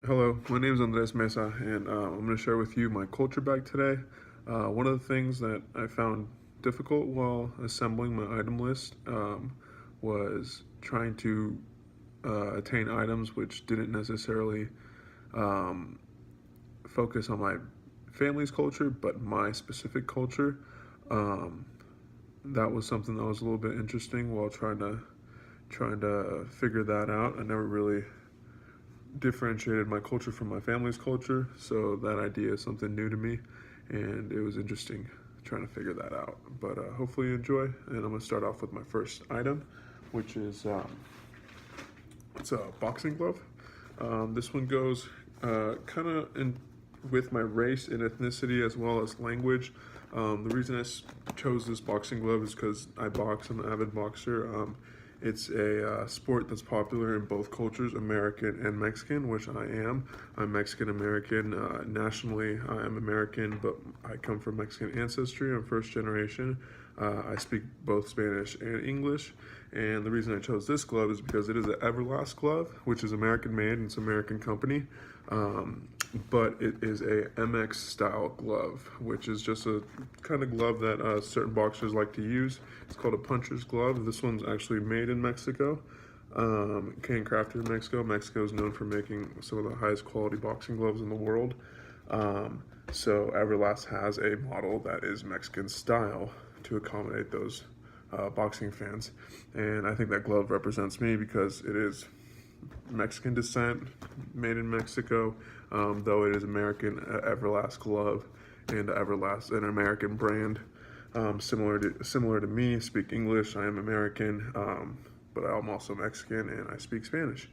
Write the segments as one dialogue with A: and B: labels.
A: Hello, my name is Meza, and I'm going to share with you my culture bag today. One of the things that I found difficult while assembling my item list was trying to attain items which didn't necessarily um, focus on my family's culture, but my specific culture. Um, that was something that was a little bit interesting while trying to figure that out. I never really differentiated my culture from my family's culture, so that idea is something new to me, and it was interesting trying to figure that out. But hopefully you enjoy, and I'm gonna start off with my first item, which is it's a boxing glove. This one goes kind of in with my race and ethnicity as well as language. The reason I chose this boxing glove is because I box. I'm an avid boxer. It's a sport that's popular in both cultures, American and Mexican, which I am. I'm Mexican American. Nationally, I am American, but I come from Mexican ancestry. I'm first generation. I speak both Spanish and English. And the reason I chose this glove is because it is an Everlast glove, which is American made and it's an American company. But it is a MX style glove, which is just a kind of glove that certain boxers like to use. It's called a puncher's glove. This one's actually made in Mexico, handcrafted in Mexico. Mexico is known for making some of the highest quality boxing gloves in the world. So Everlast has a model that is Mexican style to accommodate those boxing fans. And I think that glove represents me because it is Mexican descent, made in Mexico, though it is American. Everlast glove and Everlast, an American brand, similar to me. Speak English. I am American, but I'm also Mexican and I speak Spanish.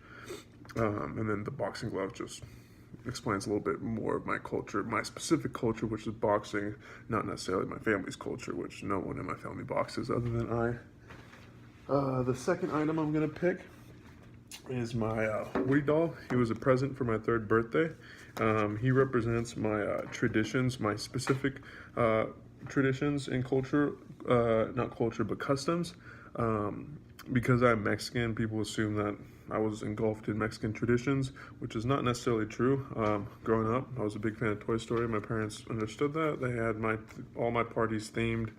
A: And then the boxing glove just explains a little bit more of my culture, my specific culture, which is boxing, not necessarily my family's culture, which no one in my family boxes other than I. The second item I'm gonna pick is my Woody doll. He was a present for my third birthday. He represents my traditions, my specific traditions and culture, not culture, but customs. Because I'm Mexican, people assume that I was engulfed in Mexican traditions, which is not necessarily true. Growing up, I was a big fan of Toy Story. My parents understood that. They had all my parties themed,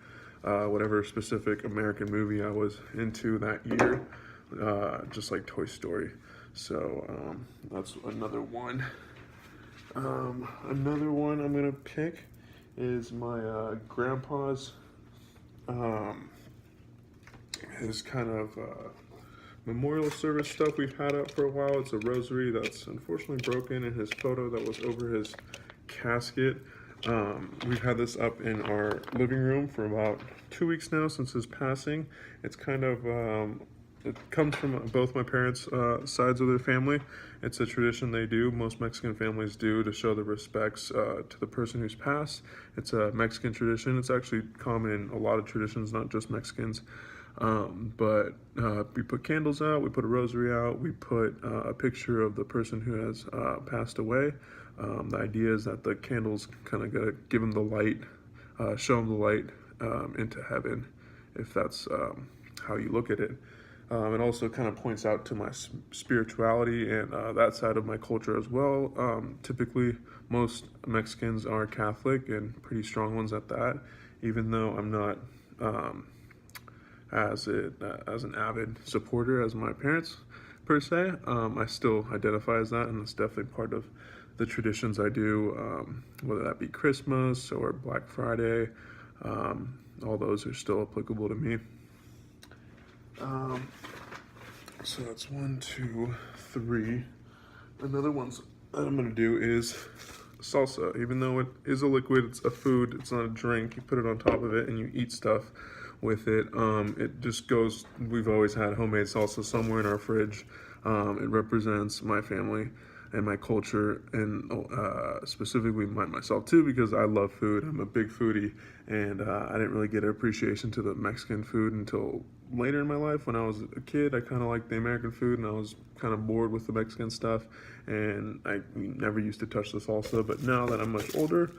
A: whatever specific American movie I was into that year, just like Toy Story. So that's another one. Another one I'm gonna pick is my grandpa's his kind of memorial service stuff we've had up for a while. It's a rosary that's unfortunately broken, and his photo that was over his casket. We've had this up in our living room for about 2 weeks now since his passing. It's kind of it comes from both my parents' sides of their family. It's a tradition they do. Most Mexican families do to show their respects to the person who's passed. It's a Mexican tradition. It's actually common in a lot of traditions, not just Mexicans. But we put candles out, we put a rosary out, we put a picture of the person who has passed away. The idea is that the candles kind of gotta give them the light, show them the light into heaven, if that's how you look at it. It also kind of points out to my spirituality and that side of my culture as well. Typically, most Mexicans are Catholic and pretty strong ones at that, even though I'm not as an avid supporter as my parents per se. I still identify as that, and it's definitely part of the traditions I do, whether that be Christmas or Black Friday. All those are still applicable to me. So that's 1, 2, 3. Another one that I'm gonna do is salsa. Even though it is a liquid, it's a food, it's not a drink. You put it on top of it and you eat stuff with it. It just goes, we've always had homemade salsa somewhere in our fridge. It represents my family and my culture, and specifically myself too, because I love food. I'm a big foodie, and I didn't really get an appreciation to the Mexican food until later in my life. When I was a kid, I kind of liked the American food, and I was kind of bored with the Mexican stuff, and I never used to touch the salsa. But now that I'm much older,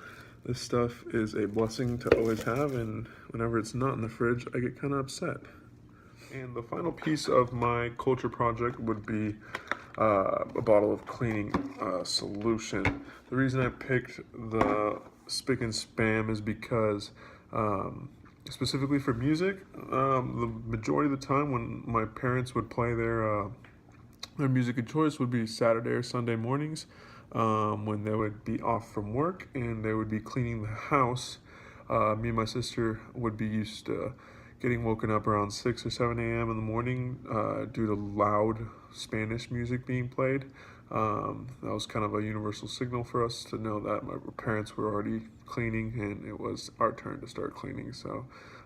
A: this stuff is a blessing to always have, and whenever it's not in the fridge, I get kind of upset. And the final piece of my culture project would be a bottle of cleaning solution. The reason I picked the Spick and Spam is because specifically for music, the majority of the time when my parents would play their music of choice would be Saturday or Sunday mornings, when they would be off from work and they would be cleaning the house. Me and my sister would be used to getting woken up around 6 or 7 a.m. in the morning due to loud Spanish music being played. That was kind of a universal signal for us to know that my parents were already cleaning and it was our turn to start cleaning. So,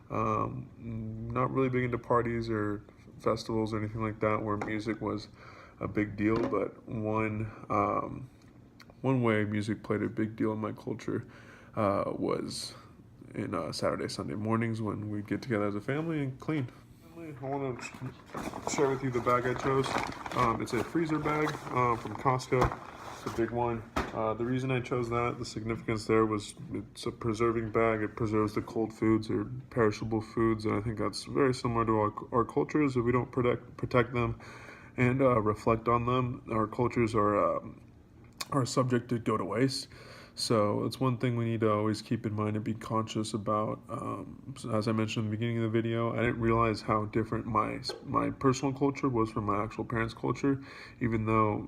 A: not really big into parties or festivals or anything like that where music was a big deal, but one way music played a big deal in my culture was in Saturday, Sunday mornings when we'd get together as a family and clean. I want to share with you the bag I chose. It's a freezer bag from Costco. It's a big one. The reason I chose that, the significance there was it's a preserving bag. It preserves the cold foods or perishable foods, and I think that's very similar to our cultures. If we don't protect them and reflect on them, our cultures are subject to go to waste. So it's one thing we need to always keep in mind and be conscious about. So as I mentioned in the beginning of the video, I didn't realize how different my personal culture was from my actual parents' culture, even though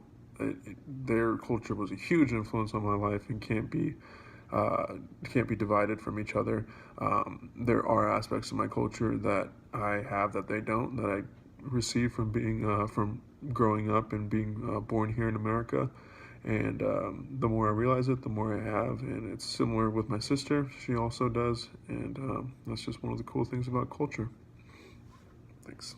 A: their culture was a huge influence on my life and can't be divided from each other. There are aspects of my culture that I have that they don't, that I received from being from growing up and being born here in America. And the more I realize it, the more I have. And it's similar with my sister. She also does. And that's just one of the cool things about culture. Thanks.